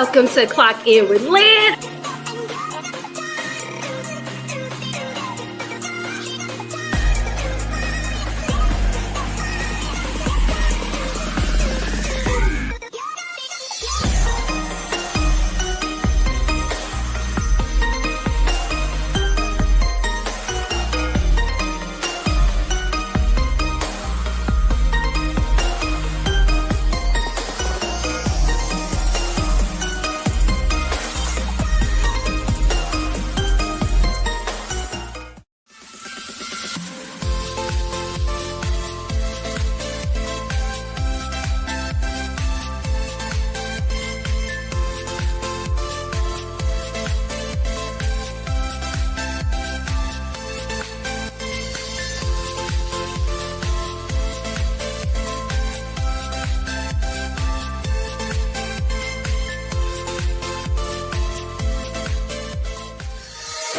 Welcome to Clock In with Lynn.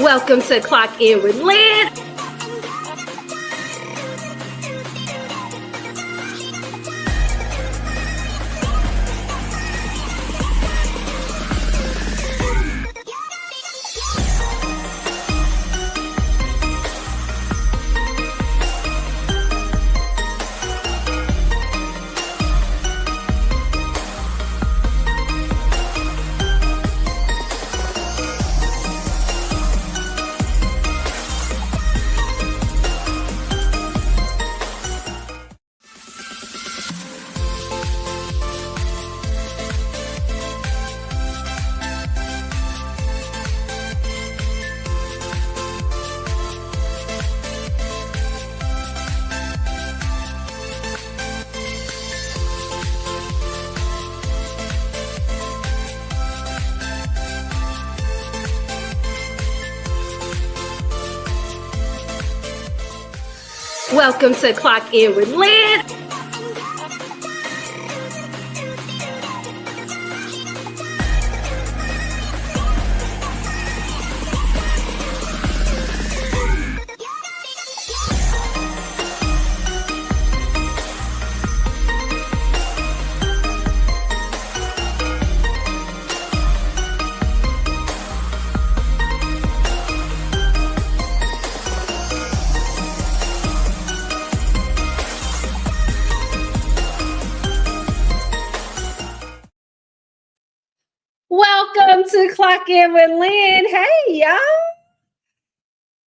Welcome to Clock In with Lynn. Welcome to Clock In with Lynn. Welcome to Clock In with Lynn. Hey, y'all.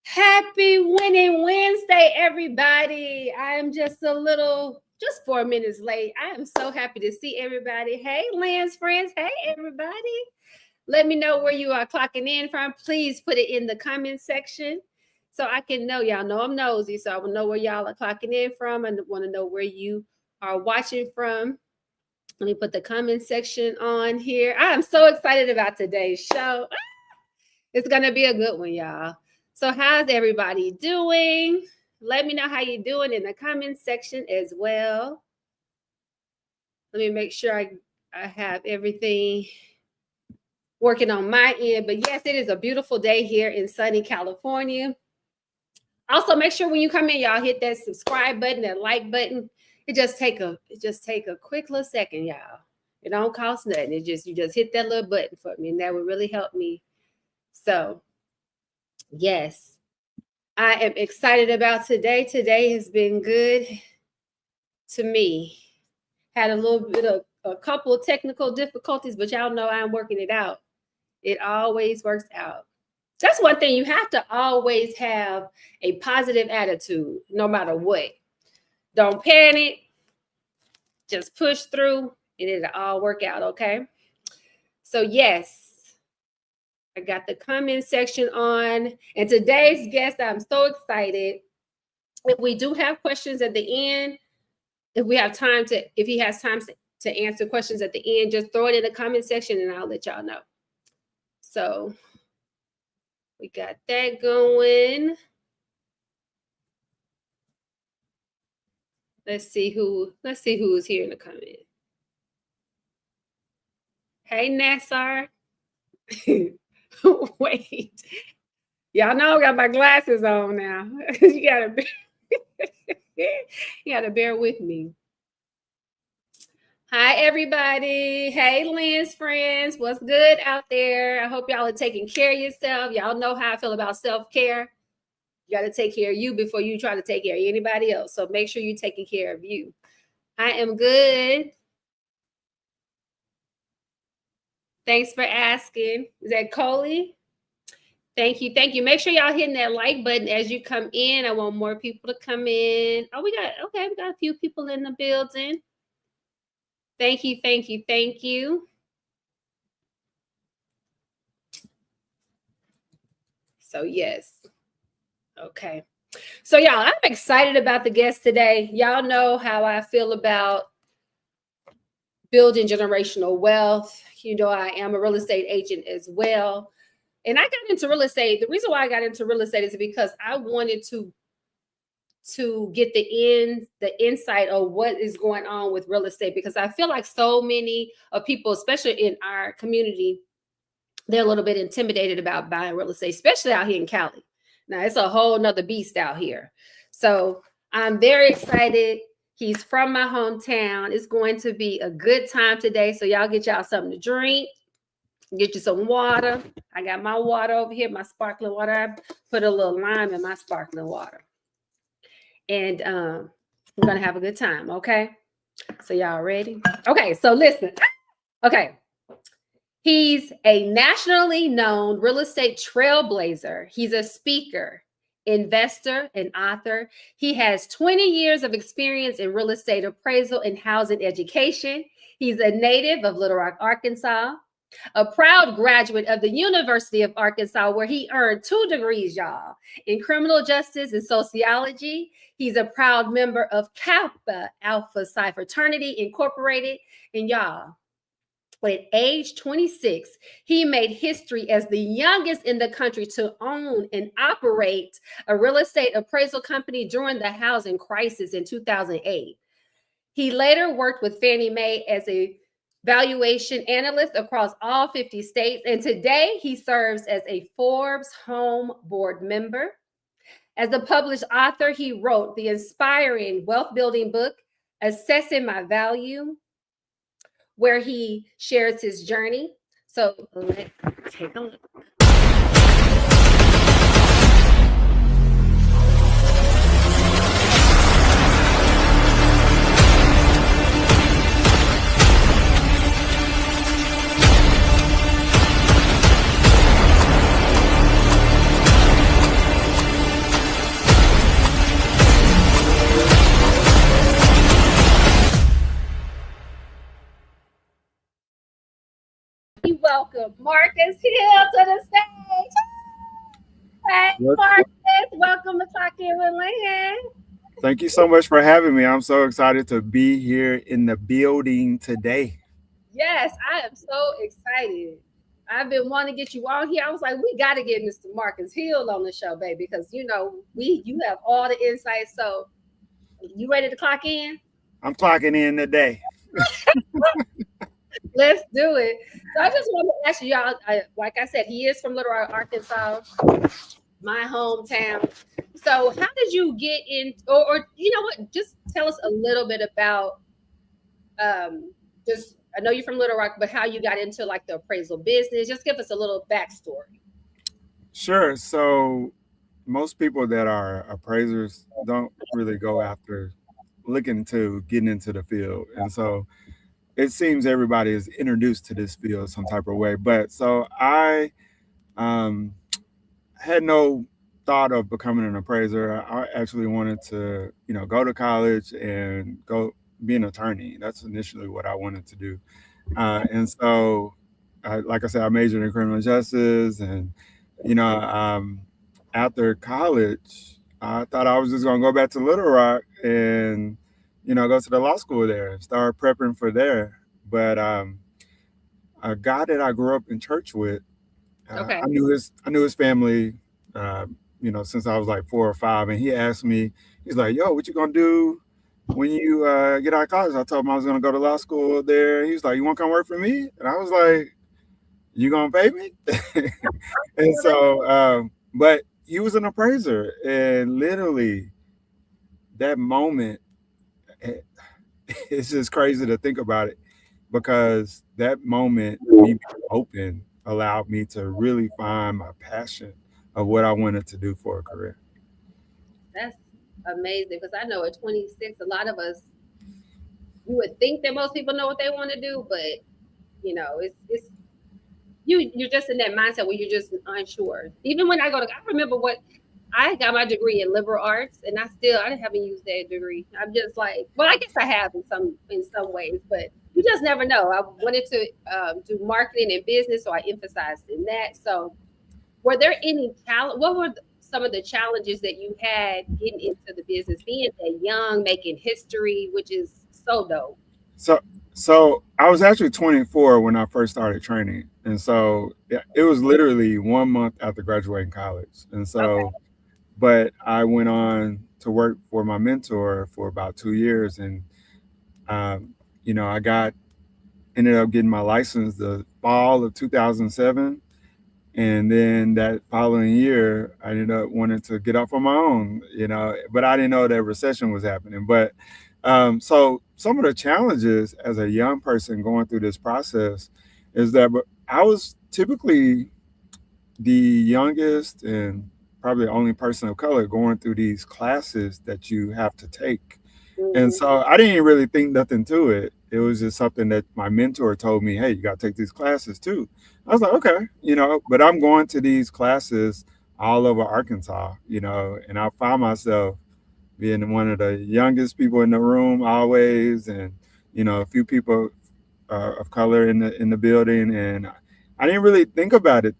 Happy Winning Wednesday, everybody. I am just 4 minutes late. I am so happy to see everybody. Hey, Lynn's friends. Hey, everybody. Let me know where you are clocking in from. Please put it in the comment section so I can know. Y'all know I'm nosy, so I will know where y'all are clocking in from. I want to know where you are watching from. Let me put the comment section on here. I am so excited about today's show. It's going to be a good one, y'all. So how's everybody doing? Let me know how you're doing in the comment section as well. Let me make sure I have everything working on my end. But yes, it is a beautiful day here in sunny California. Also, make sure when you come in, y'all hit that subscribe button, that like button. It just take a quick little second, y'all. It don't cost nothing. You just hit that little button for me, and that would really help me. So, yes, I am excited about today. Today has been good to me. Had a couple of technical difficulties, but y'all know I'm working it out. It always works out. That's one thing. You have to always have a positive attitude, no matter what. Don't panic. Just push through and it'll all work out, okay? So, yes, I got the comment section on. And today's guest, I'm so excited. If we do have questions at the end, if he has time to answer questions at the end, just throw it in the comment section and I'll let y'all know. So, we got that going. Let's see who is here in the comment. Hey, Nassar. Wait. Y'all know I got my glasses on now. You gotta bear with me. Hi, everybody. Hey, Lens friends. What's good out there? I hope y'all are taking care of yourself. Y'all know how I feel about self-care. You got to take care of you before you try to take care of anybody else. So make sure you're taking care of you. I am good. Thanks for asking. Is that Coley? Thank you. Thank you. Make sure y'all hitting that like button as you come in. I want more people to come in. Oh, we got a few people in the building. Thank you. Thank you. Thank you. So, yes. Okay. So, y'all, I'm excited about the guest today. Y'all know how I feel about building generational wealth. You know, I am a real estate agent as well. And I got into real estate. The reason why I got into real estate is because I wanted to get the insight of what is going on with real estate, because I feel like so many of people, especially in our community, they're a little bit intimidated about buying real estate, especially out here in Cali. Now it's a whole nother beast out here. So I'm very excited. He's from my hometown. It's going to be a good time today. So y'all get y'all something to drink. Get you some water. I got my water over here, my sparkling water. I put a little lime in my sparkling water. And we're going to have a good time, okay? So y'all ready? Okay, so listen. Okay. He's a nationally known real estate trailblazer. He's a speaker, investor, and author. He has 20 years of experience in real estate appraisal and housing education. He's a native of Little Rock, Arkansas, a proud graduate of the University of Arkansas, where he earned 2 degrees, y'all, in criminal justice and sociology. He's a proud member of Kappa Alpha Psi Fraternity Incorporated. And y'all, at age 26, he made history as the youngest in the country to own and operate a real estate appraisal company during the housing crisis in 2008. He later worked with Fannie Mae as a valuation analyst across all 50 states. And today he serves as a Forbes Home Board member. As a published author, he wrote the inspiring wealth building book, Assessing My Value, where he shares his journey. So let's take a look. Welcome Marcus Hill to the stage. Hey, Marcus, welcome to Talking with Lynn. Thank you so much for having me. I'm so excited to be here in the building today. Yes, I am so excited. I've been wanting to get you on here. I was like, we got to get Mr. Marcus Hill on the show, baby, because you know you have all the insights. So, you ready to clock in? I'm clocking in today. Let's do it. So I just want to ask you, y'all. Like I said, he is from Little Rock, Arkansas, my hometown. So how did you get in, or you know what? Just tell us a little bit about just. I know you're from Little Rock, but how you got into like the appraisal business? Just give us a little backstory. Sure. So most people that are appraisers don't really go after looking to getting into the field. And so it seems everybody is introduced to this field some type of way. But so I um, had no thought of becoming an appraiser. I actually wanted to, go to college and go be an attorney. That's initially what I wanted to do. And so, like I said, I majored in criminal justice, and you know, um, after college, I thought I was just gonna go back to Little Rock and go to the law school there and start prepping for there. But a guy that I grew up in church with, Okay. I knew his family, uh, since I was like 4 or 5, and he asked me, he's like, "Yo, what you gonna do when you get out of college?" I told him I was gonna go to law school there. He was like, "You want to come work for me?" And I was like, "You gonna pay me?" And so, but he was an appraiser, and literally that moment, it's just crazy to think about it because that moment, me being open, allowed me to really find my passion of what I wanted to do for a career. That's amazing because I know at 26, a lot of us, you would think that most people know what they want to do, but it's you're just in that mindset where you're just unsure. Even when I remember what I got my degree in liberal arts, and I haven't used that degree. I'm just like, well, I guess I have in some ways, but you just never know. I wanted to do marketing and business, so I emphasized in that. So, were there any challenge? What were some of the challenges that you had getting into the business, being that young, making history, which is so dope? So, so I was actually 24 when I first started training, and so yeah, it was literally 1 month after graduating college, and Okay. so but I went on to work for my mentor for about 2 years, and um, I got ended up getting my license the fall of 2007, and then that following year, I ended up wanting to get off on my own, but I didn't know that recession was happening. But so some of the challenges as a young person going through this process is that I was typically the youngest and probably the only person of color going through these classes that you have to take. And Hmm. so I didn't really think nothing to it. It was just something that my mentor told me, hey, you got to take these classes too. I was like, okay, but I'm going to these classes all over Arkansas, and I found myself being one of the youngest people in the room always, and, a few people of color in the building, and I didn't really think about it,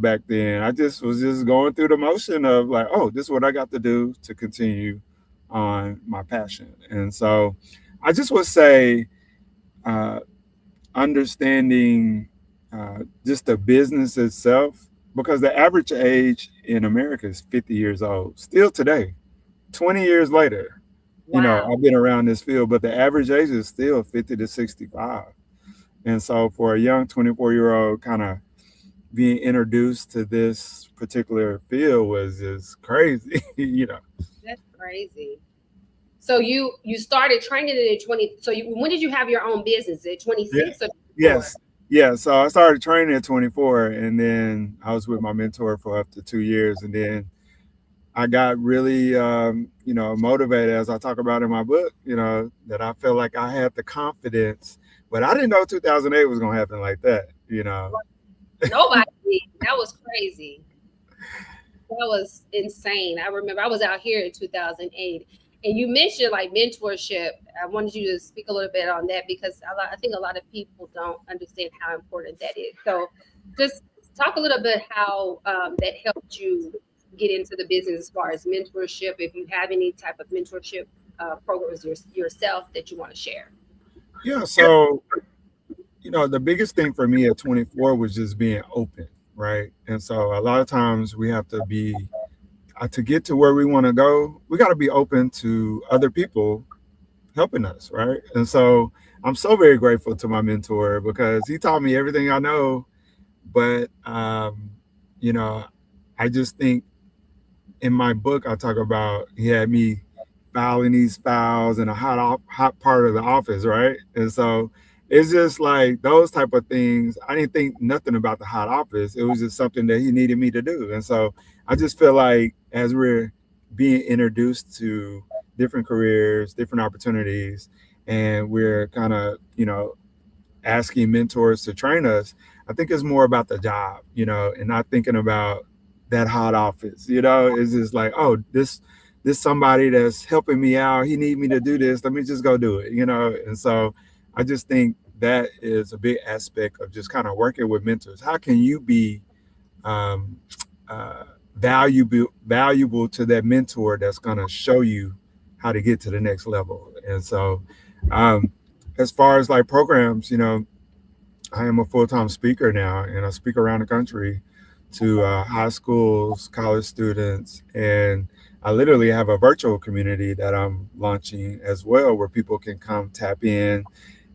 back then. I just was just going through the motion of like, oh, this is what I got to do to continue on my passion, and so I just would say uh, understanding just the business itself, because the average age in America is 50 years old, still today, 20 years later. Wow. I've been around this field, but the average age is still 50 to 65. And so for a young 24-year-old kind of being introduced to this particular field was just crazy. That's crazy. So you started training it at 20. So when did you have your own business? At Yeah. 26 or 24? Yes. Yeah. So I started training at 24, and then I was with my mentor for up to 2 years. And then I got really, motivated, as I talk about in my book, that I felt like I had the confidence, but I didn't know 2008 was going to happen like that. Nobody did. That was crazy. That was insane. I remember I was out here in 2008, and you mentioned like mentorship. I wanted you to speak a little bit on that because I think a lot of people don't understand how important that is. So, just talk a little bit how that helped you get into the business as far as mentorship. If you have any type of mentorship programs yourself that you want to share. Yeah. So, the biggest thing for me at 24 was just being open, right? And so a lot of times we have to be, to get to where we want to go, we got to be open to other people helping us, right? And so I'm so very grateful to my mentor because he taught me everything I know. But, you know, I just think in my book, I talk about he had me filing these files in a hot part of the office, right? And so it's just like those type of things. I didn't think nothing about the hot office. It was just something that he needed me to do. And so I just feel like as we're being introduced to different careers, different opportunities, and we're kind of, asking mentors to train us, I think it's more about the job, and not thinking about that hot office. It's just like, oh, this somebody that's helping me out. He need me to do this. Let me just go do it. And so I just think that is a big aspect of just kind of working with mentors. How can you be um, uh, valuable to that mentor that's going to show you how to get to the next level? And so um, as far as like programs, I am a full-time speaker now, and I speak around the country to high schools, college students, and I literally have a virtual community that I'm launching as well, where people can come tap in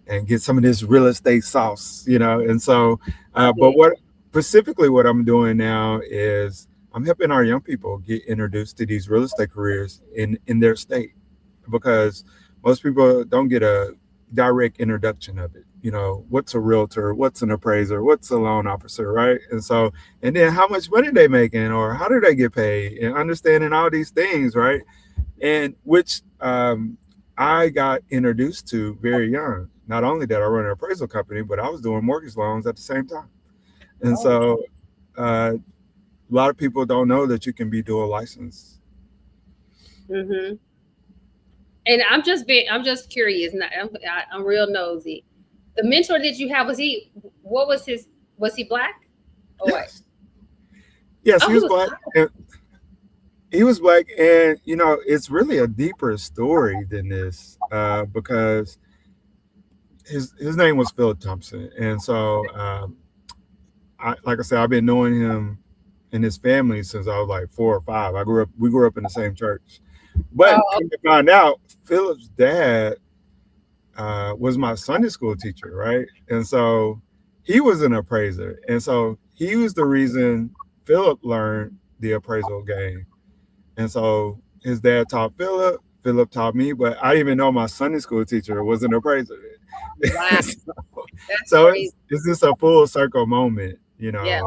and get some of this real estate sauce. And so, but Yeah. specifically what I'm doing now is I'm helping our young people get introduced to these real estate careers in their state, because most people don't get a direct introduction of it. What's a realtor, what's an appraiser, what's a loan officer, right? And then how much money they making, or how do they get paid, and understanding all these things, right? And which I got introduced to very young. Not only did I run an appraisal company, but I was doing mortgage loans at the same time. And so a lot of people don't know that you can be dual licensed. Mm-hmm. And I'm just curious. I'm real nosy. The mentor that you have, was he black? Oh, yes. Yes, he was black. He was black, and it's really a deeper story than this, because his name was Philip Thompson, and so like I said, I've been knowing him and his family since I was like 4 or 5. We grew up in the same church, but to find out, Philip's dad was my Sunday school teacher, right? And so he was an appraiser, and so he was the reason Philip learned the appraisal game. And so his dad taught Philip. Philip taught me, but I didn't even know my Sunday school teacher was an appraiser. Wow. so it's just a full circle moment, Yeah.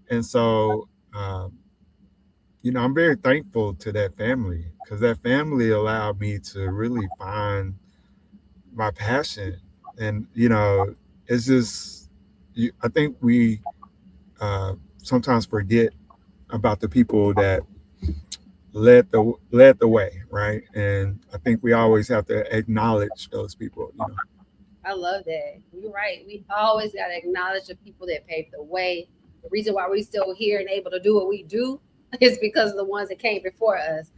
And so, I'm very thankful to that family, because that family allowed me to really find my passion. And, it's just, I think we sometimes forget about the people that led the way, right? And I think we always have to acknowledge those people. I love that. You're right. We always got to acknowledge the people that paved the way. The reason why we're still here and able to do what we do is because of the ones that came before us.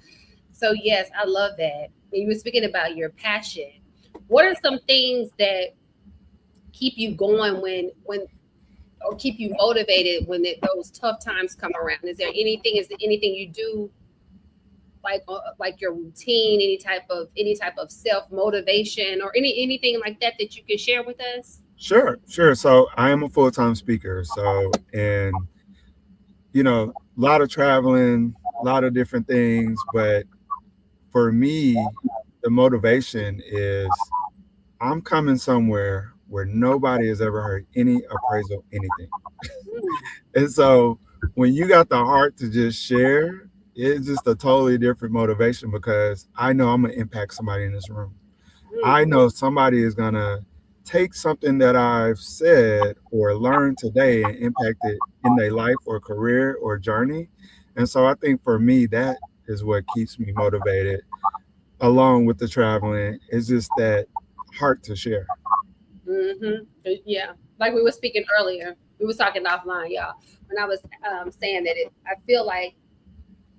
So yes, I love that. And you were speaking about your passion. What are some things that keep you going when or keep you motivated when those tough times come around? Is there anything you do, like your routine, any type of self-motivation, or anything like that you can share with us? Sure. So I am a full-time speaker. So, and a lot of traveling, a lot of different things, but for me, the motivation is I'm coming somewhere where nobody has ever heard any appraisal, anything. And so when you got the heart to just share, it's just a totally different motivation, because I know I'm going to impact somebody in this room. I know somebody is going to take something that I've said or learned today and impact it in their life or career or journey. And so I think for me, that is what keeps me motivated, along with the traveling. It's just that heart to share. Mm-hmm. Yeah. Like we were speaking earlier, we was talking offline, y'all, when I was saying that I feel like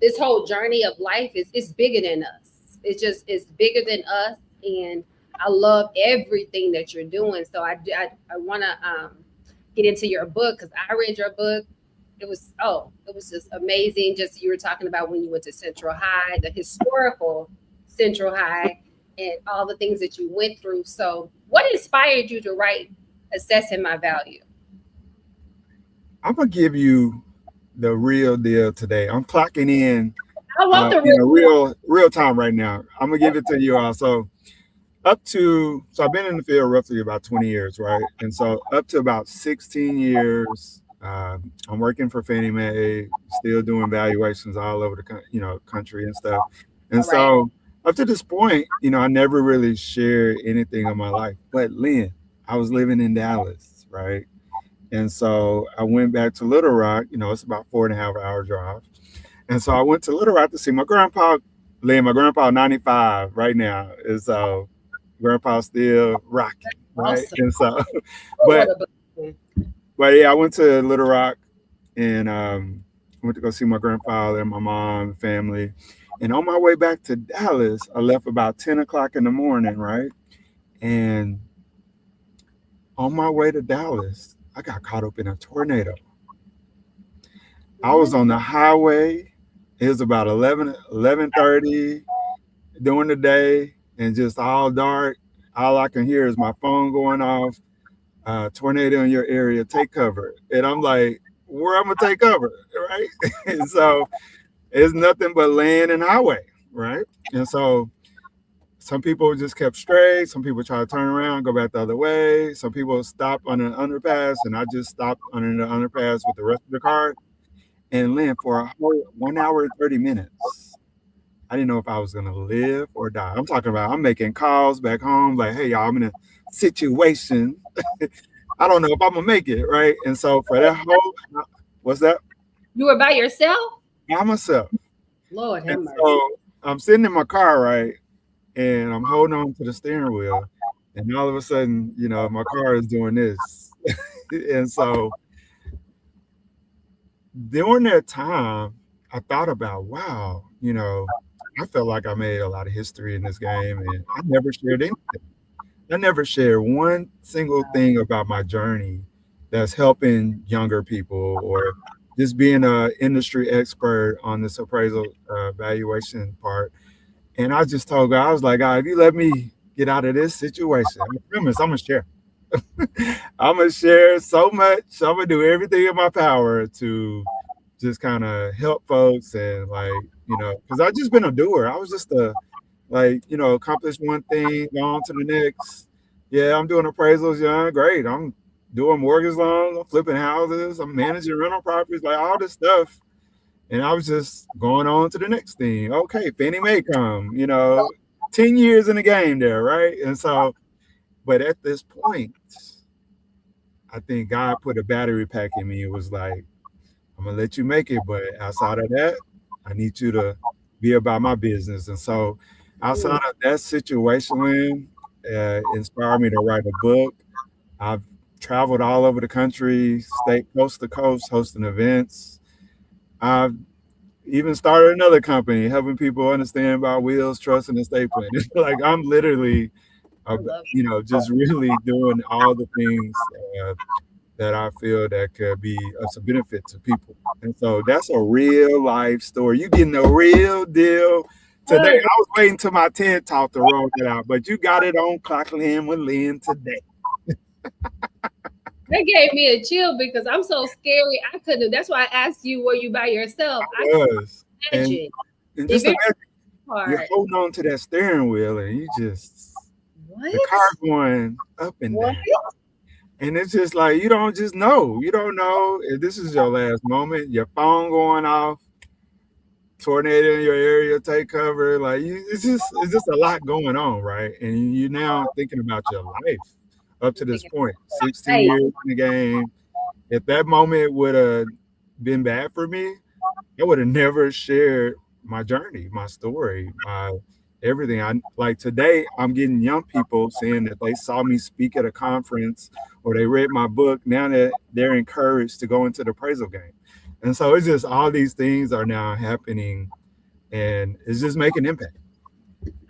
this whole journey of life is bigger than us. It's bigger than us. And I love everything that you're doing. So I want to get into your book, because I read your book. It was just amazing. Just, you were talking about when you went to Central High, the historical Central High, and all the things that you went through. So what inspired you to write Assessing My Value? I'm going to give you the real deal today. I'm clocking in. I want the real time right now. I'm going to give it to you all. So I've been in the field roughly about 20 years, right? And so up to about 16 years, I'm working for Fannie Mae, still doing valuations all over the country and stuff. And so up to this point, I never really shared anything of my life. But Lynn, I was living in Dallas, right? And so I went back to Little Rock. It's about 4.5 hour drive. And so I went to Little Rock to see my grandpa. Lynn, my grandpa 95 right now. And so grandpa's still rocking, right? Awesome. And so, but yeah, I went to Little Rock and went to go see my grandfather and my mom and family. And on my way back to Dallas, I left about 10 o'clock in the morning, right? And on my way to Dallas, I got caught up in a tornado. I was on the highway. It was about 11:30 during the day, and just all dark. All I can hear is my phone going off. Tornado in your area, take cover. And I'm like, where I'm gonna take cover, right? And so it's nothing but land and highway, right? And so some people just kept straight. Some people try to turn around, go back the other way. Some people stopped on an underpass, and I just stopped under the underpass with the rest of the car and land for a whole 1 hour and 30 minutes. I didn't know if I was gonna live or die. I'm talking about I'm making calls back home, like, hey y'all, I'm in a situation. I don't know if I'm gonna make it, right? And so for that whole what's that? You were by yourself? By myself. Lord have And mercy. so I'm sitting in my car, right? And I'm holding on to the steering wheel. And all of a sudden, my car is doing this. And so during that time, I thought about, wow, I felt like I made a lot of history in this game, and I never shared anything. I never shared one single thing about my journey that's helping younger people or just being an industry expert on this appraisal valuation part. And I just told God, I was like, God, if you let me get out of this situation, I promise I'm going to share. I'm going to share so much. I'm going to do everything in my power to just kind of help folks and because I've just been a doer. I was just accomplish one thing, go on to the next. Yeah, I'm doing appraisals. Yeah, great. I'm doing mortgage loans. I'm flipping houses. I'm managing rental properties, like all this stuff. And I was just going on to the next thing. Okay, Fannie Mae come, 10 years in the game there, right? And so, but at this point, I think God put a battery pack in me. It was like, I'm going to let you make it. But outside of that, I need you to be about my business. And so outside of that situation, inspired me to write a book. I've traveled all over the country, state coast to coast, hosting events. I've even started another company, helping people understand about wills, trust, and estate planning. Like I'm literally, just really doing all the things that I feel that could be of some benefit to people. And so that's a real life story. You getting a real deal today. I was waiting till my TED talk to roll it out, but you got it on Clocking with Lynn today. That gave me a chill because I'm so scary. I couldn't. That's why I asked you, were you by yourself? I was. And just imagine you're holding on to that steering wheel and you just, the car going up and down. And it's just like, you don't just know. You don't know if this is your last moment. Your phone going off, tornado in your area, take cover. Like it's just a lot going on, right? And you're now thinking about your life up to this point. 16 years in the game. If that moment would have been bad for me, I would have never shared my journey, my story, my everything. Like today, I'm getting young people saying that they saw me speak at a conference or they read my book. Now that they're encouraged to go into the appraisal game. And so it's just all these things are now happening and it's just making impact.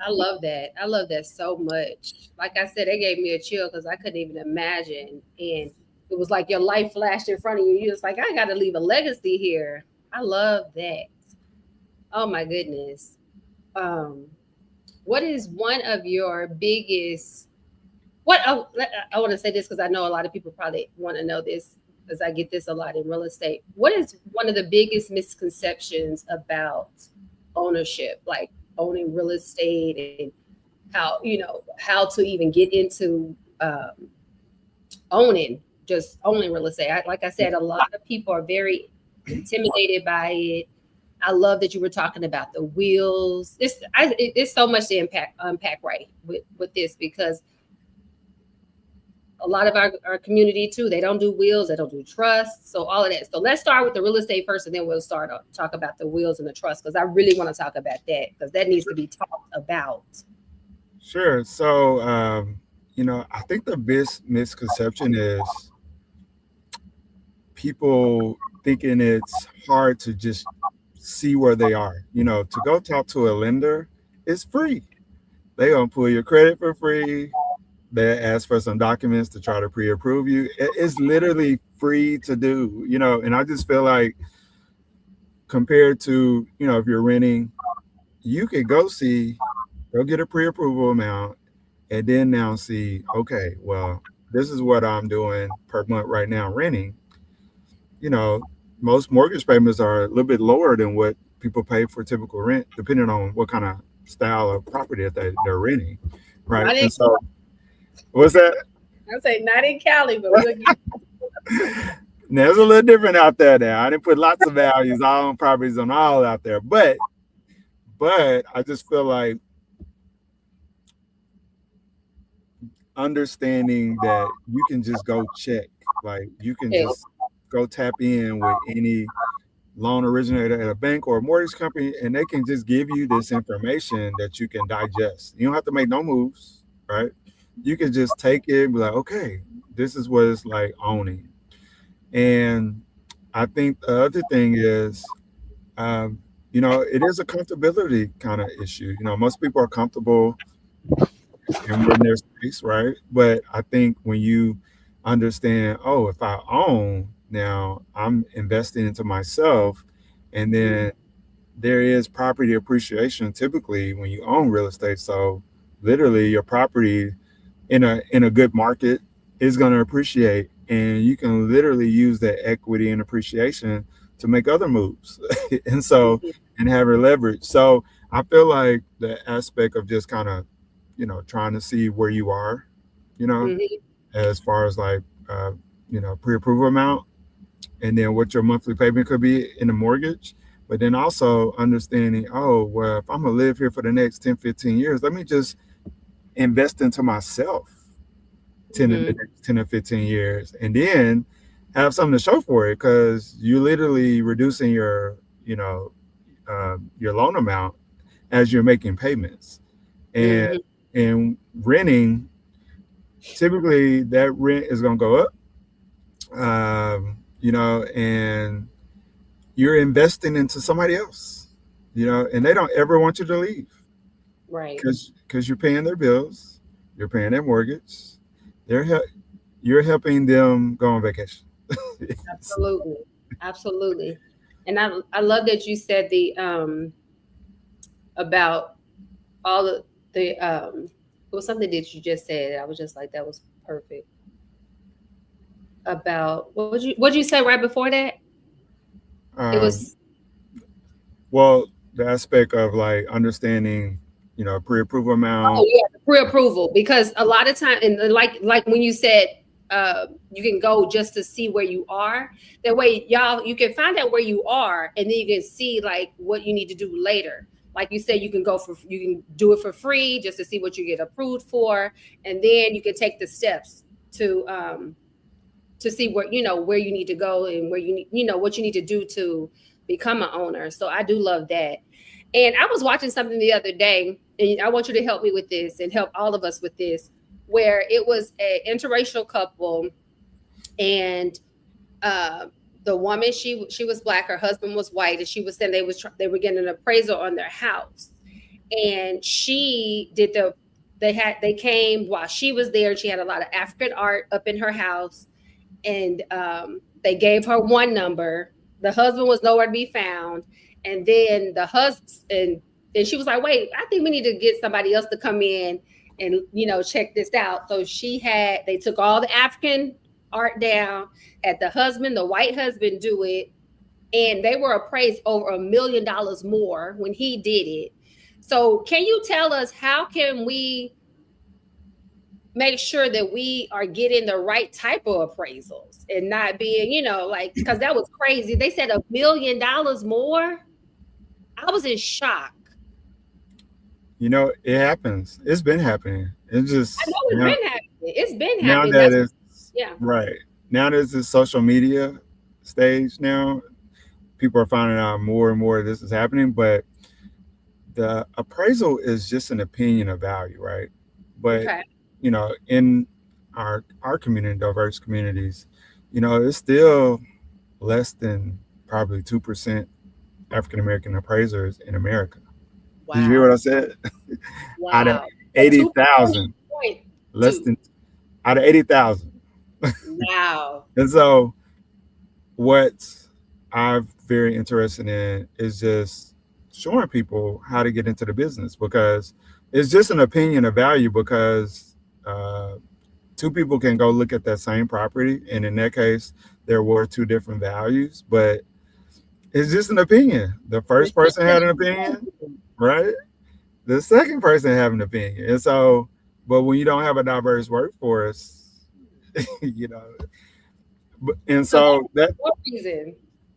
I love that. I love that so much. Like I said, it gave me a chill because I couldn't even imagine. And it was like your life flashed in front of you. You're just like, I got to leave a legacy here. I love that. Oh my goodness. What is one of your biggest, I want to say this because I know a lot of people probably want to know this because I get this a lot in real estate. What is one of the biggest misconceptions about ownership, like owning real estate and how to even get into owning real estate? Like I said, a lot of people are very intimidated by it. I love that you were talking about the wheels. It's so much to unpack right with this because a lot of our community too, they don't do wills, they don't do trusts, so all of that. So let's start with the real estate first, and then we'll talk about the wills and the trust because I really want to talk about that because that needs to be talked about. Sure. So, I think the biggest misconception is people thinking it's hard to just see where they are. To go talk to a lender is free. They're gonna pull your credit for free. They ask for some documents to try to pre-approve you. It's literally free to do, and I just feel like compared to, if you're renting, you could go get a pre-approval amount and then now see, okay, well, this is what I'm doing per month right now renting. Most mortgage payments are a little bit lower than what people pay for typical rent, depending on what kind of style of property that they're renting, right? Not in, And so, what's that? I say not in Cali, but we'll get. Now, it's a little different out there now. I didn't put lots of values, all on properties on all out there, but I just feel like understanding that you can just go check, like you can just go tap in with any loan originator at a bank or a mortgage company, and they can just give you this information that you can digest. You don't have to make no moves, right? You can just take it and be like, okay, this is what it's like owning. And I think the other thing is, it is a comfortability kind of issue. Most people are comfortable in their space, right? But I think when you understand, oh, if I own now, I'm investing into myself, and then there is property appreciation typically when you own real estate. So literally, your property in a good market is going to appreciate, and you can literally use that equity and appreciation to make other moves, and have your leverage. So I feel like the aspect of just kind of trying to see where you are, as far as like, pre-approval amount, and then what your monthly payment could be in the mortgage. But then also understanding, oh, well, if I'm going to live here for the next 10, 15 years, let me just invest into myself 10 or 15 years, and then have something to show for it, because you're literally reducing your loan amount as you're making payments. And renting, typically that rent is going to go up, and you're investing into somebody else, and they don't ever want you to leave, Right. Because you're paying their bills, you're paying their mortgage, you're helping them go on vacation. Absolutely. And I love that you said the about all the it was something that you just said. I was just like, that was perfect. About what'd you say right before that? It was well, the aspect of like understanding, pre-approval amount. Oh yeah, pre-approval, because a lot of time, and like when you said you can go just to see where you are. That way, you can find out where you are, and then you can see like what you need to do later. Like you said, you can do it for free just to see what you get approved for, and then you can take the steps to see where you need to go, and where you need, what you need to do to become an owner. So I do love that. And I was watching something the other day, and I want you to help me with this and help all of us with this, where it was an interracial couple, and the woman, she was Black, her husband was white, and she was saying they were getting an appraisal on their house, and they came while she was there. She had a lot of African art up in her house, and they gave her one number. The husband was nowhere to be found, and then the husband, and she was like, "Wait, I think we need to get somebody else to come in and check this out." So they took all the African art down, had the white husband do it, and they were appraised over $1 million more when he did it. So can you tell us, how can we make sure that we are getting the right type of appraisals and not being, because that was crazy. They said $1 million more. I was in shock. It happens. It's been happening. It's just, I know it's been happening. It's been now happening. that right. Now there's this social media stage now. People are finding out more and more this is happening, but the appraisal is just an opinion of value, right? But in our community, diverse communities, it's still less than probably 2% African American appraisers in America. Wow. Did you hear what I said? Wow. Out of 80,000, less than out of 80,000. Wow. And so what I'm very interested in is just showing people how to get into the business, because it's just an opinion of value, because two people can go look at that same property, and in that case, there were two different values, but it's just an opinion. The first person had an opinion, right? the second person have an opinion. And so, but when you don't have a diverse workforce, you know, and So so that, that's more reason.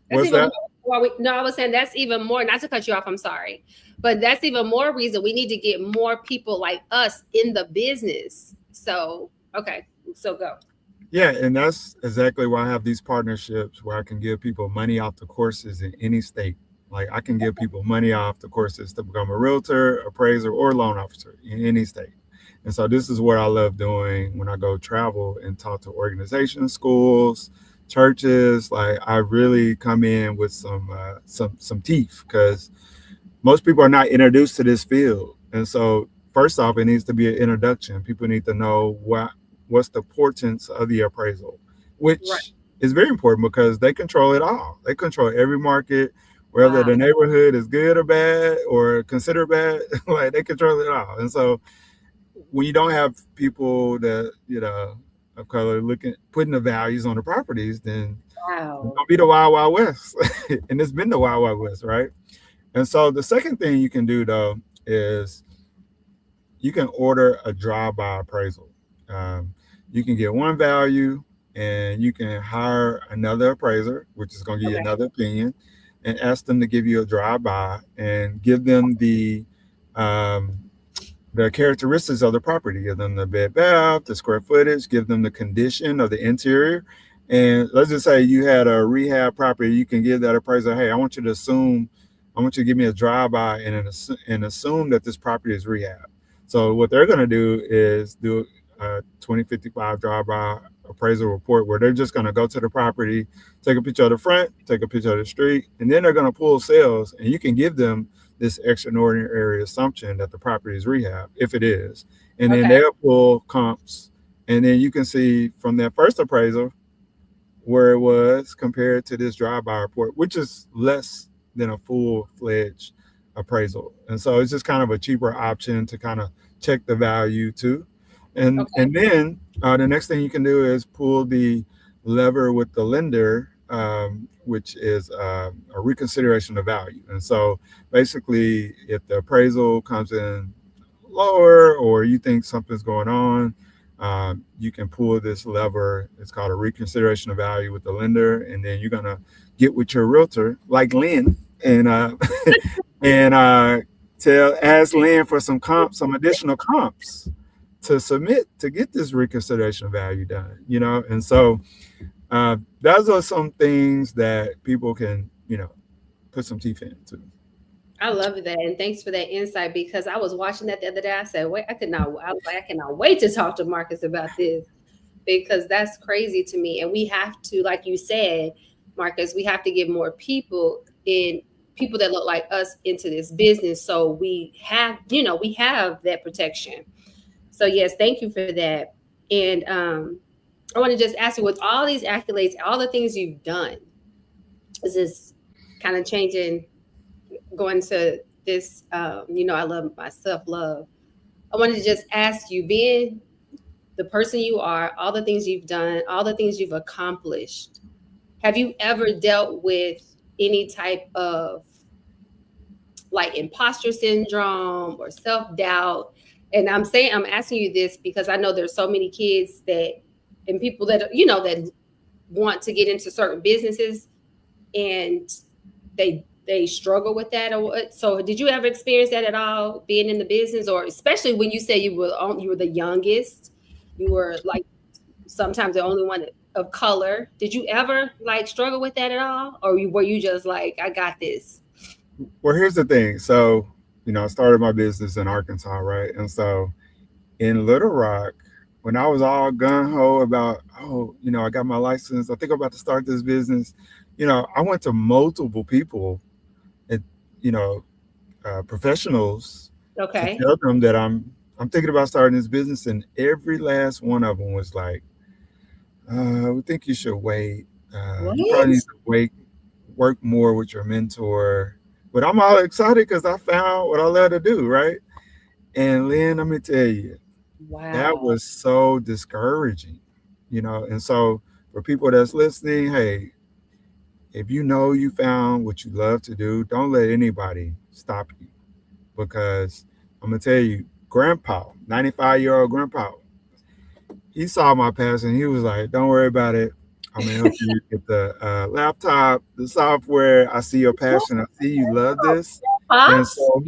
That's what's even that? more. No, I was saying that's even more. Not to cut you off. I'm sorry, but that's even more reason we need to get more people like us in the business. So okay, so go. Yeah, and that's exactly why I have these partnerships where I can give people money off the courses in any state. Like I can give people money off the courses to become a realtor, appraiser, or loan officer in any state. And so this is what I love doing when I go travel and talk to organizations, schools, churches. Like I really come in with some teeth because most people are not introduced to this field. And so first off, it needs to be an introduction. People need to know what's the importance of the appraisal, Right. which is very important because they control it all. They control every market, whether Wow. the neighborhood is good or bad or considered bad, like they control it all. And so when you don't have people that, of color looking putting the values on the properties, then it's Wow. gonna be the wild wild west. And it's been the wild wild west, right? And so the second thing you can do though is you can order a drive-by appraisal. Um, you can get one value, and you can hire another appraiser, which is going to give you Okay. another opinion, and ask them to give you a drive-by and give them um, the characteristics of the property. Give them the bed bath, the square footage, give them the condition of the interior. And let's just say you had a rehab property, you can give that appraiser, hey, I want you to give me a drive-by and assume that this property is rehab. So what they're going to do is do a 2055 drive-by appraisal report where they're just going to go to the property, take a picture of the front, take a picture of the street, and then they're going to pull sales, and you can give them this extraordinary assumption that the property is rehab, if it is. And then Okay. they'll pull comps. And then you can see from that first appraisal where it was compared to this drive-by report, which is less than a full-fledged appraisal. And so it's just kind of a cheaper option to kind of check the value too. And Okay. and then the next thing you can do is pull the lever with the lender, which is a reconsideration of value. And so basically, if the appraisal comes in lower or you think something's going on, you can pull this lever. It's called a reconsideration of value with the lender, and then you're gonna get with your realtor, like Lynn, and and tell ask Lynn for some additional comps to submit to get this reconsideration of value done. And so those are some things that people can put some teeth into. I love that, and thanks for that insight because I was watching that the other day. I said, "Wait, I could not." I was like, "I cannot wait to talk to Marcus about this because that's crazy to me." And we have to, like you said, Marcus, we have to get more people that look like us into this business, so we have that protection. So yes, thank you for that. And I want to just ask you, with all these accolades, all the things you've done, is this kind of changing? Going to this, I love my self love. I wanted to just ask you, being the person you are, all the things you've done, all the things you've accomplished, have you ever dealt with any type of like imposter syndrome or self doubt? And I'm asking you this because I know there's so many kids and people that want to get into certain businesses and they struggle with that or what. So did you ever experience that at all being in the business, or especially when you say you were the youngest, you were like sometimes the only one of color. Did you ever like struggle with that at all, or were you just like, I got this? Well, here's the thing. So, I started my business in Arkansas, right? And so in Little Rock, when I was all gun ho about, I got my license, I think I'm about to start this business, I went to multiple people, and, you know, professionals, to Okay. tell them that I'm thinking about starting this business, and every last one of them was like, we think you should wait. What? You probably need to wait, work more with your mentor. But I'm all excited because I found what I love to do, right? And Lynn, let me tell you, that Wow. was so discouraging, And so for people that's listening, hey, if you know you found what you love to do, don't let anybody stop you because I'm gonna tell you, grandpa, 95-year-old grandpa, he saw my passion. He was like, "Don't worry about it. I'm gonna help you get the laptop, the software. I see your passion. I see you love this." And Pops? so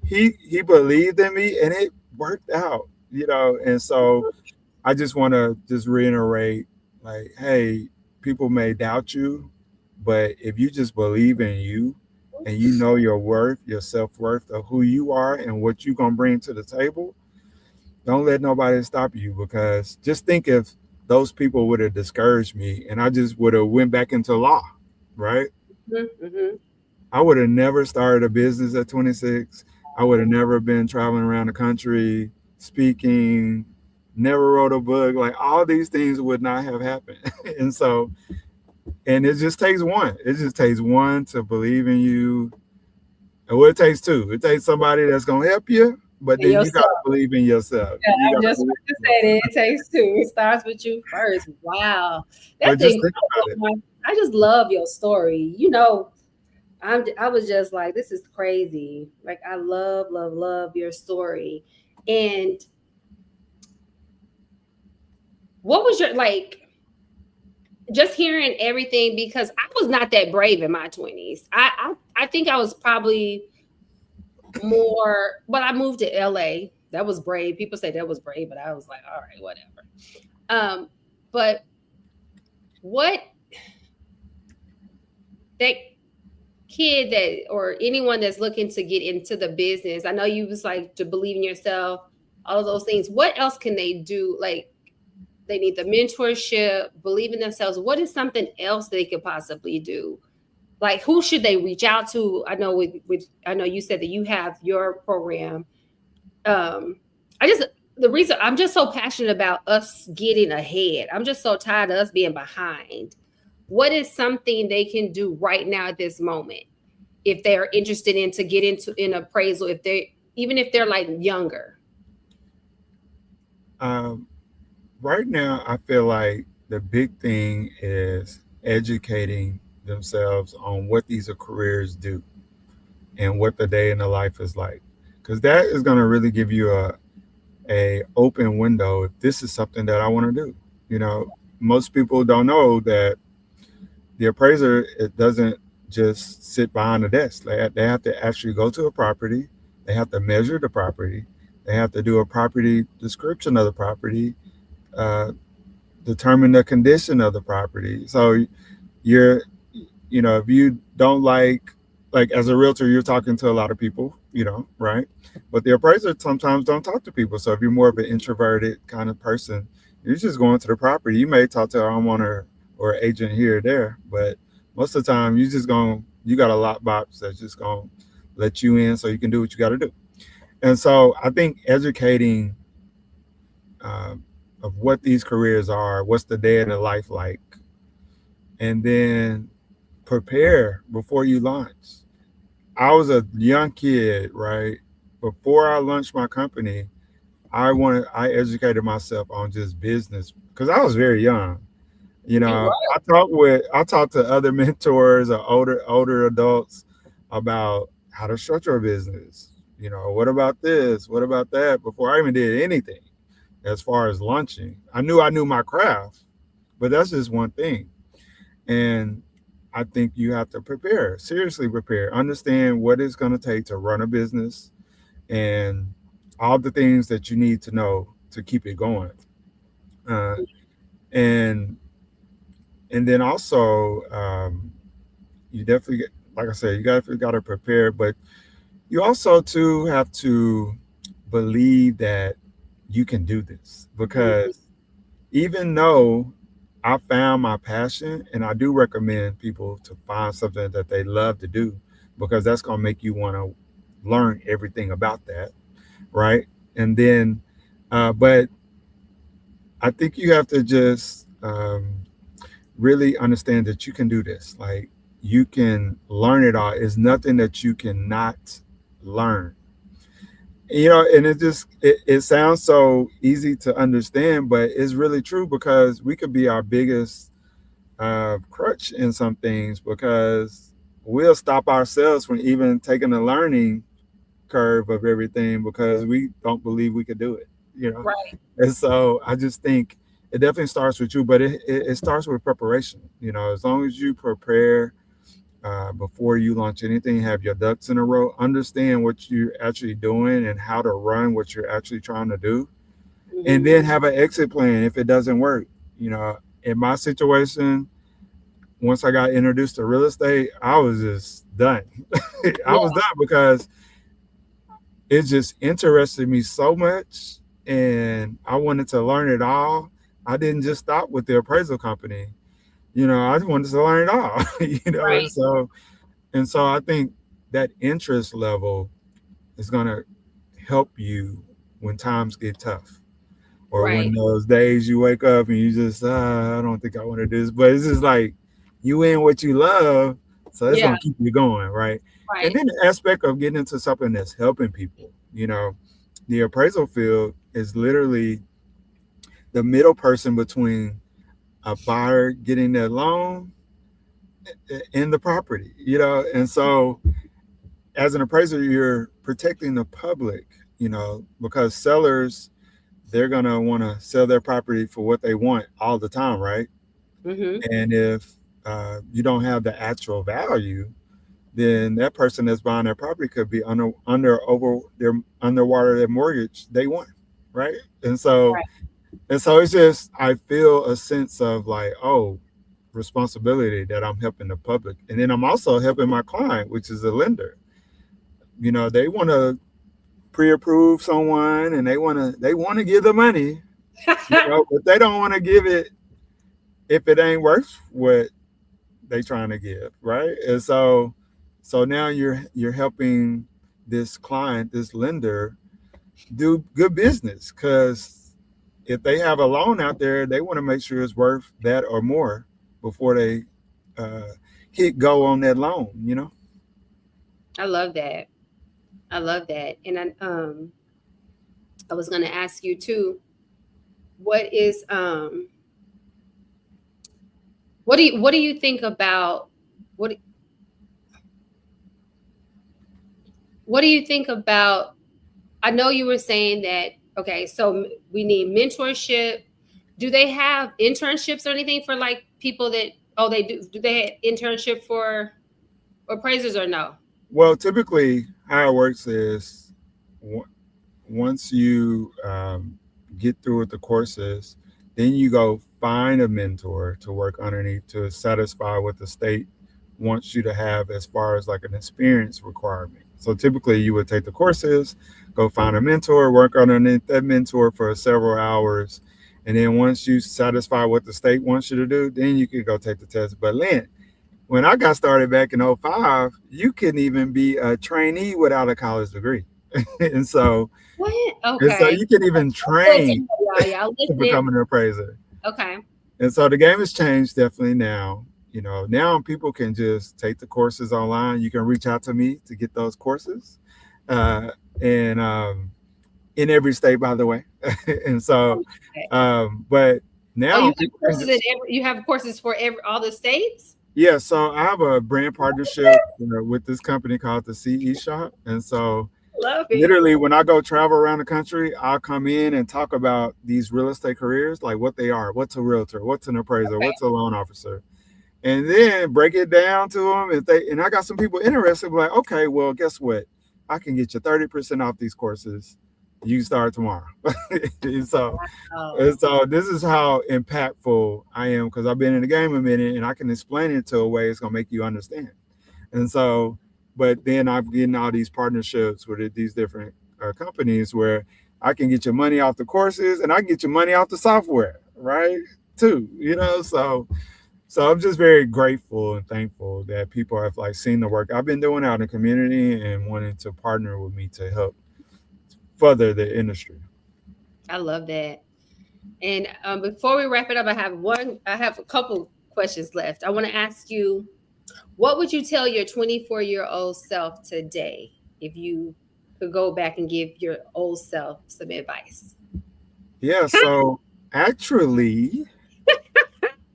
he believed in me, and it worked out, you know. And so I just want to just reiterate, like, hey, people may doubt you, but if you just believe in you and you know your worth, your self worth of who you are and what you're gonna bring to the table, don't let nobody stop you. Because just think if those people would have discouraged me and I just would have went back into law, right? Mm-hmm. I would have never started a business at 26. I would have never been traveling around the country speaking, never wrote a book. Like all these things would not have happened. And so, and it just takes one. It just takes one to believe in you. And what it takes two. It takes somebody that's gonna help you, but And then you yourself. gotta believe in yourself. Yeah, You I'm gotta just believe about to in say yourself. that it takes two. It starts with you first. Wow. But That's just think about incredible, it. man. I just love your story. I was just like, this is crazy. Like I love, love, love your story. And what was your like just hearing everything because I was not that brave in my 20s. I think I was probably more but I moved to LA. That was brave. People say that was brave, but I was like, all right, whatever. But what that kid that or anyone that's looking to get into the business, I know you was like to believe in yourself, all of those things. What else can they do? Like they need the mentorship, believe in themselves. What is something else they could possibly do? Like who should they reach out to? I know with I know you said that you have your program. Um, I just the reason I'm just so passionate about us getting ahead. I'm just so tired of us being behind. What is something they can do right now at this moment if they're interested in to get into an appraisal? If they even if they're like younger. Um, right now, I feel like the big thing is educating themselves on what these careers do and what the day in the life is like, because that is going to really give you a open window if this is something that I want to do. You know, most people don't know that the appraiser, it doesn't just sit behind the desk. They have to actually go to a property. They have to measure the property. They have to do a property description of the property, uh, determine the condition of the property. So you're, you know, if you don't like as a realtor, you're talking to a lot of people, you know, right? But the appraiser sometimes don't talk to people. So if you're more of an introverted kind of person, you're just going to the property. You may talk to a homeowner or agent here or there, but most of the time you got a lot box that's just gonna let you in so you can do what you got to do. And so I think educating um, of what these careers are, what's the day in the life like, and then prepare before you launch. I was a young kid, right? Before I launched my company, I educated myself on just business because I was very young. You You know, right. I talked to other mentors or older adults about how to structure a business. You know, what about this? What about that? Before I even did anything as far as launching. I knew my craft, but that's just one thing. And I think you have to prepare, seriously prepare, understand what it's going to take to run a business and all the things that you need to know to keep it going. Uh, and and then also, you definitely like I said, you got to prepare, but you also too have to believe that you can do this Mhm. because even though I found my passion, and I do recommend people to find something that they love to do because that's going to make you want to learn everything about that, right? And then, but I think you have to just really understand that you can do this. Like you can learn it all. It's nothing that you cannot learn. You know, and it sounds so easy to understand, but it's really true because we could be our biggest crutch in some things because we'll stop ourselves from even taking the learning curve of everything because we don't believe we could do it, you know. Right. And so I just think it definitely starts with you, but it starts with preparation. You know, as long as you prepare before you launch anything, have your ducks in a row, understand what you're actually doing and how to run what you're actually trying to do, and Mhm. then have an exit plan if it doesn't work. You know, in my situation, once I got introduced to real estate, I was just done. I Yeah. was done because it just interested me so much and I wanted to learn it all. I didn't just stop with the appraisal company. You know, I just wanted to learn it all, you know, Right. and so I think that interest level is gonna help you when times get tough. Or when Right. those days you wake up and you just I don't think I want to do this, but it's just like you in what you love, so it's Yeah. gonna keep you going, right? And Right. then the aspect of getting into something that's helping people, you know, the appraisal field is literally the middle person between a buyer getting their loan and the property, you know, and so as an appraiser, you're protecting the public, you know, because sellers they're gonna want to sell their property for what they want all the time, right? Mhm. And if you don't have the actual value, then that person that's buying their property could be underwater their mortgage day one, right? And so Right. it's just I feel a sense of like, oh, responsibility that I'm helping the public, and then I'm also helping my client, which is a lender. You know, they want to pre-approve someone, and they want to give the money, you know, but they don't want to give it if it ain't worth what they trying to give, right? And so now you're helping this client, this lender, do good business because if they have a loan out there, they want to make sure it's worth that or more before they uh, hit go on that loan, you know? I love that. I love that. And I was going to ask you too, what is what do you think about what what do you think about I know you were saying that okay, so we need mentorship. Do they have internships or anything for like people that oh they do they have internship for appraisers or no? Well, typically how it works is once you get through with the courses, then you go find a mentor to work underneath to satisfy what the state wants you to have as far as like an experience requirement. So typically you would take the courses, go find a mentor, work underneath that mentor for several hours. And then once you satisfy what the state wants you to do, then you can go take the test. But Lynn, when I got started back in '05, you couldn't even be a trainee without a college degree. and so What? and so Okay. you can even Listen, train y'all to listen. become an appraiser. Okay. And so the game has changed definitely now. You know, now people can just take the courses online. You can reach out to me to get those courses. And in every state, by the way. and so, Okay. but Oh, you now have people can courses in just, you have courses for all the states? yeah. So I have a brand partnership with this company called the CE Shop. And so Love it. literally when I go travel around the country, I'll come in and talk about these real estate careers, like what they are, what's a realtor, what's an appraiser, Okay. what's a loan officer, and then break it down to them. If they and I got some people interested, like, okay, well, guess what? I can get you 30% off these courses. You start tomorrow. and so Oh, and so this is how impactful I am because I've been in the game a minute and I can explain it to a way it's gonna make you understand. And so, but then I'm getting all these partnerships with these different companies where I can get your money off the courses and I can get your money off the software, right? Too, you know. So I'm just very grateful and thankful that people have like seen the work I've been doing out in the community and wanting to partner with me to help further the industry. I love that. And before we wrap it up, I have a couple questions left. I want to ask you, what would you tell your 24-year-old self today if you could go back and give your old self some advice? Yeah. So actually,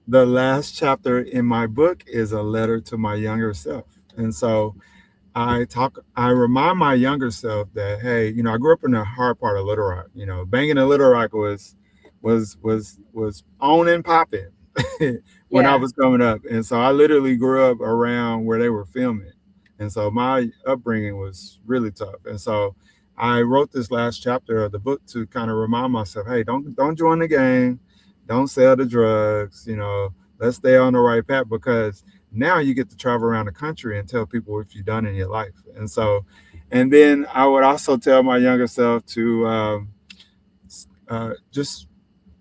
the last chapter in my book is a letter to my younger self. And so I remind my younger self that, hey, I grew up in the hard part of Little Rock. Banging in Little Rock was on and popping when I Yeah. was coming up, and so I literally grew up around where they were filming, and so my upbringing was really tough, and so I wrote this last chapter of the book to kind of remind myself, hey, don't join the gang, don't sell the drugs, let's stay on the right path, because now you get to travel around the country and tell people what you've done in your life. And so, and then I would also tell my younger self to just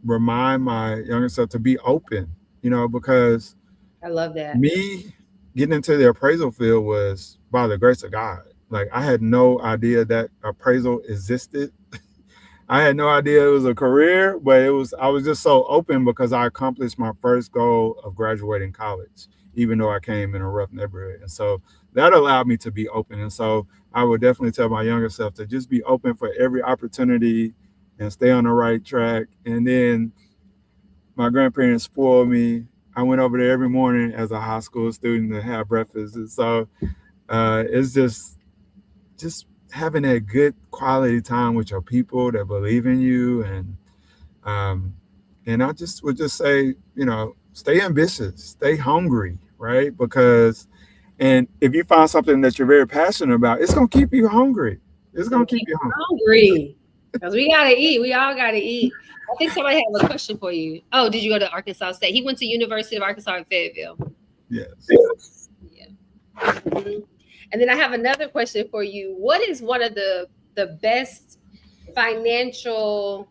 remind my younger self to be open, because I love that. me getting into the appraisal field was by the grace of God. Like, I had no idea that appraisal existed. I had no idea it was a career, but I was just so open because I accomplished my first goal of graduating college, even though I came in a rough neighborhood. And so that allowed me to be open. And so I would definitely tell my younger self to just be open for every opportunity and stay on the right track. And then my grandparents spoiled me. I went over there every morning as a high school student to have breakfast. And so it's just having that good quality time with your people that believe in you, um and I just would just say, stay ambitious, stay hungry, right? Because and if you find something that you're very passionate about, it's gonna keep you hungry. It's Gonna gonna keep keep you hungry. hungry because we gotta eat. We all gotta eat. I think somebody had a question for you. Oh, did you go to Arkansas State? He went to University of Arkansas in Fayetteville. Yes. Yeah. Mhm. And then I have another question for you. What is one of the best financial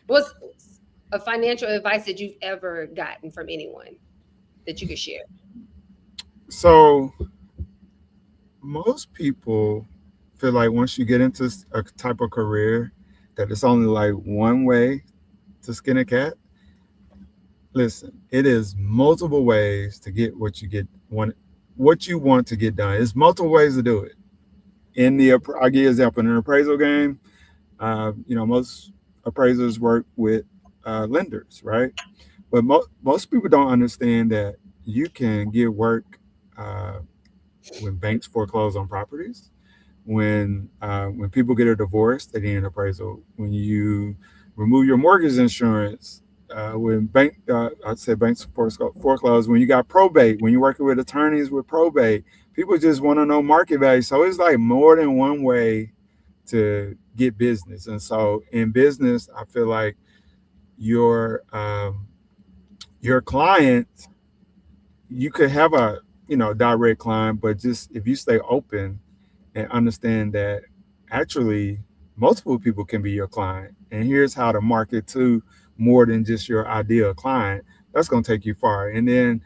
what's a financial advice that you've ever gotten from anyone that you could share? So most people feel like once you get into a type of career that it's only like one way to skin a cat. Listen, it is multiple ways to get what you want to get done. It's multiple ways to do it. I'll give you an example. In an appraisal game, most appraisers work with lenders, right? But most people don't understand that you can get work uh, when banks foreclose on properties, when people get a divorce, they need an appraisal. When you remove your mortgage insurance, I'd say banks foreclose. When you got probate, when you're working with attorneys with probate, people just want to know market value. So it's like more than one way to get business. And so in business, I feel like your your client, you could have a direct client, but just if you stay open and understand that actually multiple people can be your client, and here's how to market to more than just your ideal client, that's going to take you far. And then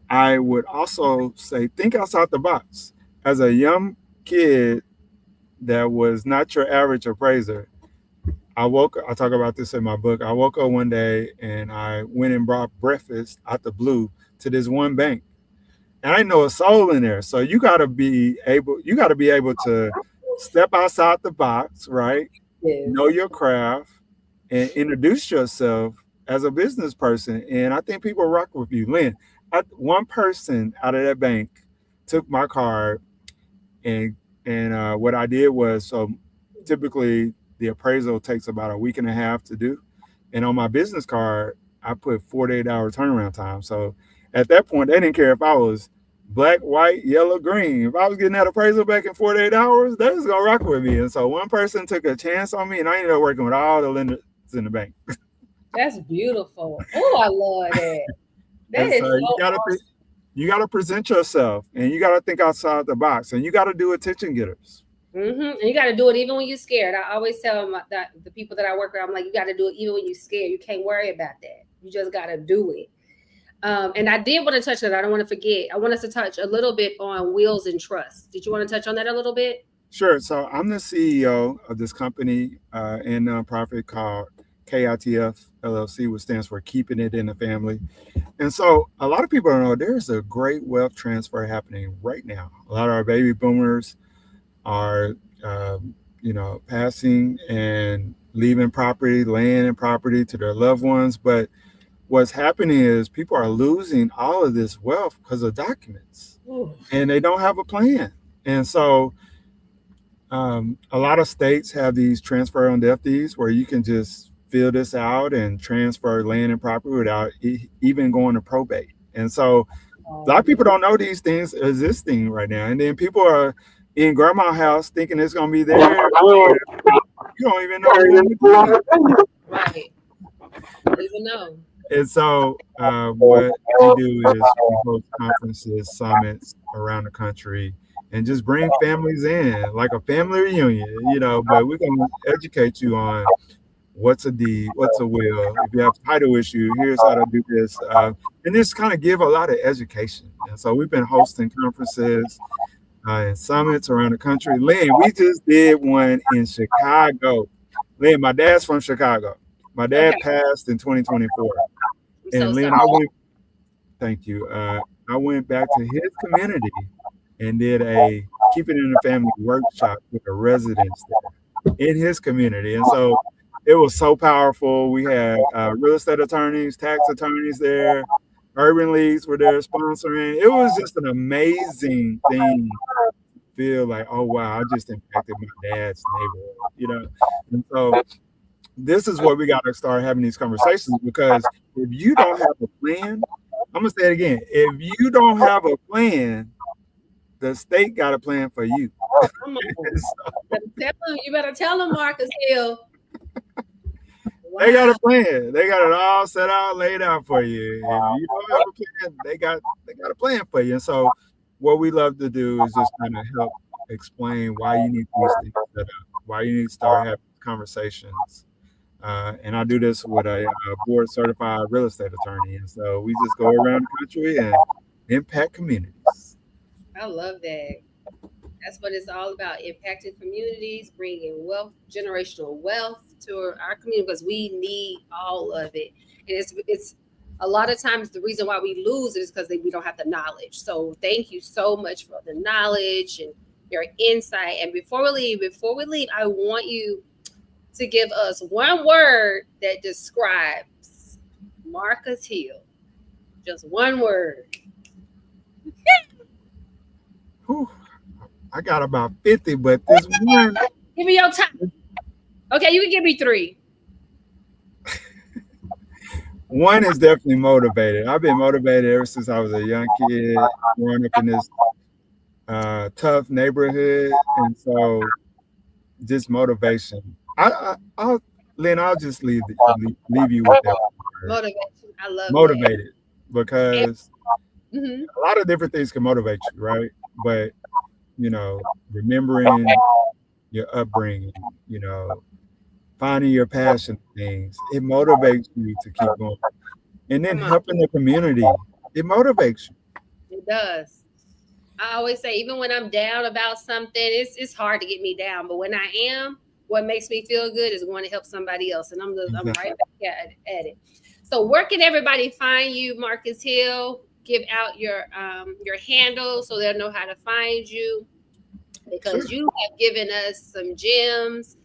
I would also say think outside the box. As a young kid that was not your average appraiser, I talk about this in my book. I woke up one day and I went and brought breakfast out the blue to this one bank, and I know a soul in there. So you gotta be able to step outside the box, right? Know Yes. your craft and introduce yourself as a business person. And I think people rock with you. Lynn, one person out of that bank took my card, and what I did was, so typically the appraisal takes about a week and a half to do, and on my business card I put 48-hour turnaround time. So at that point they didn't care if I was black, white, yellow, green. If I was getting that appraisal back in 48 hours, they was gonna rock with me. And so one person took a chance on me, and I ended up working with all the lenders in the bank. That's beautiful. Oh, I love that. That And is so so awesome. you gotta present yourself, and you gotta think outside the box, and you gotta do attention getters. And you got to do it even when you're scared. I always tell that the people that I work with, I'm like, you got to do it even when you're scared. You can't worry about that. You just got to do it. And I did want to touch on that. I don't want to forget. I want us to touch a little bit on wills and trust. Did you want to touch on that a little bit? Sure. So I'm the CEO of this company and nonprofit called KITF LLC, which stands for Keeping It in the Family. And so a lot of people don't know there's a great wealth transfer happening right now. A lot of our baby boomers are, passing and leaving property, land and property to their loved ones. But what's happening is people are losing all of this wealth because of documents, Ooh. and they don't have a plan. And so a lot of states have these transfer on death deeds where you can just fill this out and transfer land and property without even going to probate. And so a lot of people don't know these things existing right now. And then people are in grandma's house thinking it's going to be there. You don't even know who. Right. Don't even know. And so what we do is we host conferences, summits around the country, and just bring families in like a family reunion, but we're going to educate you on what's a deed, what's a will. If you have a title issue, here's how to do this. And just kind of give a lot of education. And so we've been hosting conferences and summits around the country. Lynn, we just did one in Chicago. Lynn, my dad's from Chicago. My dad passed in 2024. And Lynn, thank you. I went back to his community and did a Keep It in the Family workshop with the residents there in his community. And so it was so powerful. We had real estate attorneys, tax attorneys there, urban leagues were there sponsoring. It was just an amazing thing to feel like, oh, wow, I just impacted my dad's neighborhood, And so this is what we got to start having these conversations, because if you don't have a plan, I'm going to say it again. If you don't have a plan, the state got a plan for you. Come on. You better tell them, Marcus Hill. Wow. They got a plan. They got it all set out, laid out for you. If you don't have a plan, they got a plan for you. And so what we love to do is just kind of help explain why you need these things set up, why you need to start having conversations. And I do this with a board certified real estate attorney. And so we just go around the country and impact communities. I love that. That's what it's all about, impacting communities, bringing wealth, generational wealth to our community, because we need all of it. And it's a lot of times the reason why we lose is because we don't have the knowledge. So thank you so much for the knowledge and your insight. And before we leave, I want you to give us one word that describes Marcus Hill. Just one word. Whew. I got about 50, but this one. Give me your time. Okay, you can give me 3. One is definitely motivated. I've been motivated ever since I was a young kid, growing up in this tough neighborhood, and so just motivation. Lynn, I'll just leave you with that word. Motivation. I love motivated that. Because a lot of different things can motivate you, right? But remembering your upbringing, finding your passion things, it motivates you to keep going. And then helping the community, it motivates you. It does. I always say, even when I'm down about something, it's hard to get me down. But when I am, what makes me feel good is going to help somebody else. And I'm right back at it. So where can everybody find you, Marcus Hill? Give out your handle so they'll know how to find you, because you have given us some gems.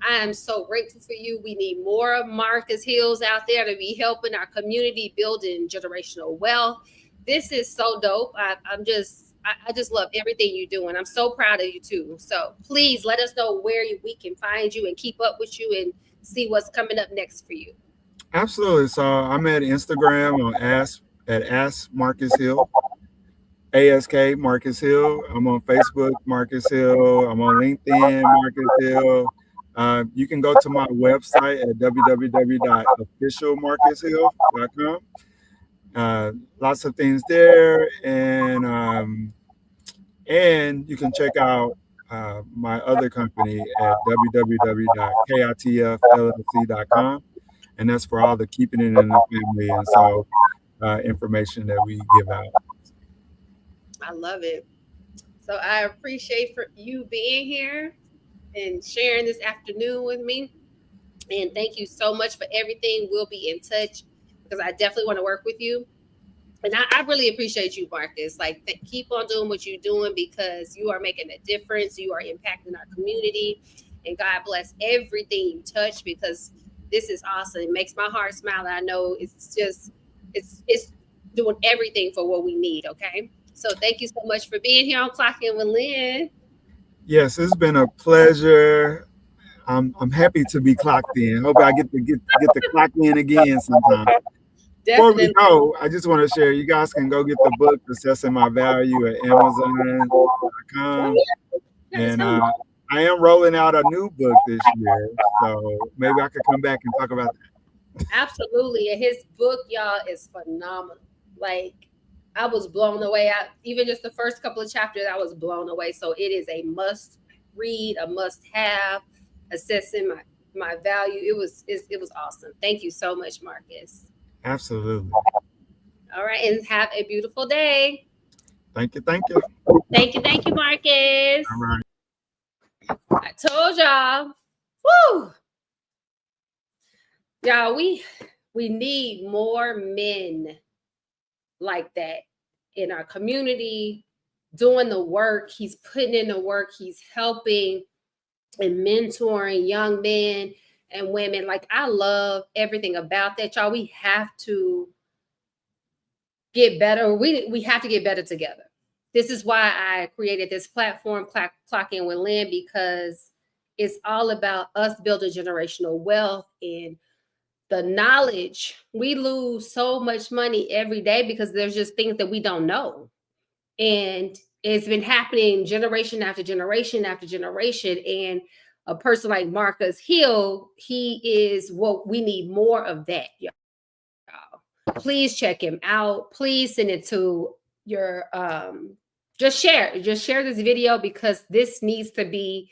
I am so grateful for you. We need more of Marcus Hills out there to be helping our community, building generational wealth. This is so dope. I just love everything you do, and I'm so proud of you too. So please let us know where we can find you and keep up with you and see what's coming up next for you. Absolutely. So I'm at Instagram on Ask Marcus Hill, ASK Marcus Hill. I'm on Facebook, Marcus Hill. I'm on LinkedIn, Marcus Hill. You can go to my website at www.officialmarcushill.com. Lots of things there, and you can check out my other company at www.kitfllc.com, and that's for all the keeping it in the family and so information that we give out. I love it. So I appreciate for you being here and sharing this afternoon with me. And thank you so much for everything. We'll be in touch because I definitely want to work with you. And I really appreciate you, Marcus. Like, keep on doing what you're doing, because you are making a difference. You are impacting our community. And God bless everything you touch, because this is awesome. It makes my heart smile. I know it's doing everything for what we need, okay? So thank you so much for being here on Clocking with Lynn. Yes, it's been a pleasure. I'm happy to be clocked in. Hope I get to clock in again sometime. Before we Definitely. go, I just want to share. You guys can go get the book "Assessing My Value" at Amazon.com, and I am rolling out a new book this year, so maybe I could come back and talk about that. Absolutely. And his book, y'all, is phenomenal. Like, I was blown away. Even just the first couple of chapters, I was blown away. So it is a must read, a must have. Assessing my value. It was awesome. Thank you so much, Marcus. Absolutely. All right, and have a beautiful day. Thank you. Thank you. Thank you, Marcus. All right. I told y'all. Woo! Y'all, we need more men like that in our community, doing the work. He's putting in the work. He's helping and mentoring young men and women. Like, I love everything about that, y'all. We have to get better. We have to get better together. This is why I created this platform, Clocking with Lynn, because it's all about us building generational wealth and the knowledge. We lose so much money every day because there's just things that we don't know. And it's been happening generation after generation after generation. And a person like Marcus Hill, he is what we need more of that, y'all. Please check him out. Please send it to your just share this video, because this needs to be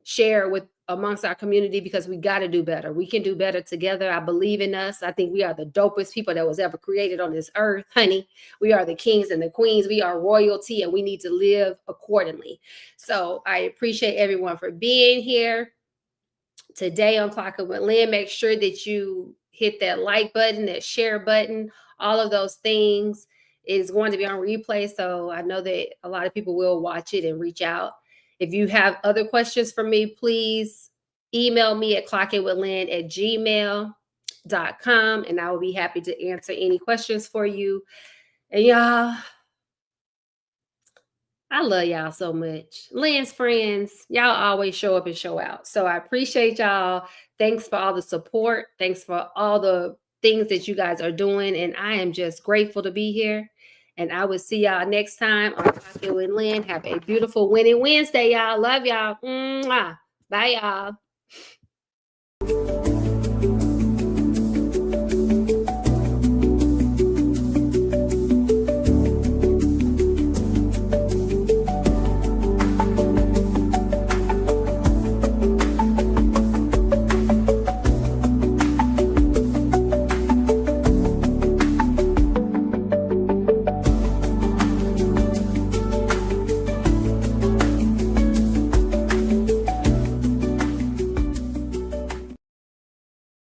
shared with amongst our community, because we got to do better. We can do better together. I believe in us. I think we are the dopest people that was ever created on this earth, honey. We are the kings and the queens. We are royalty, and we need to live accordingly. So I appreciate everyone for being here today on Clocking with Lynn. Make sure that you hit that like button, that share button, all of those things is going to be on replay. So I know that a lot of people will watch it and reach out. If you have other questions for me, please email me at clockingwithlynn@gmail.com, and I will be happy to answer any questions for you. And y'all, I love y'all so much. Lynn's friends, y'all always show up and show out. So I appreciate y'all. Thanks for all the support. Thanks for all the things that you guys are doing. And I am just grateful to be here. And I will see y'all next time on Clocking with Lynn. Have a beautiful winning Wednesday, y'all. Love y'all. Mwah. Bye, y'all.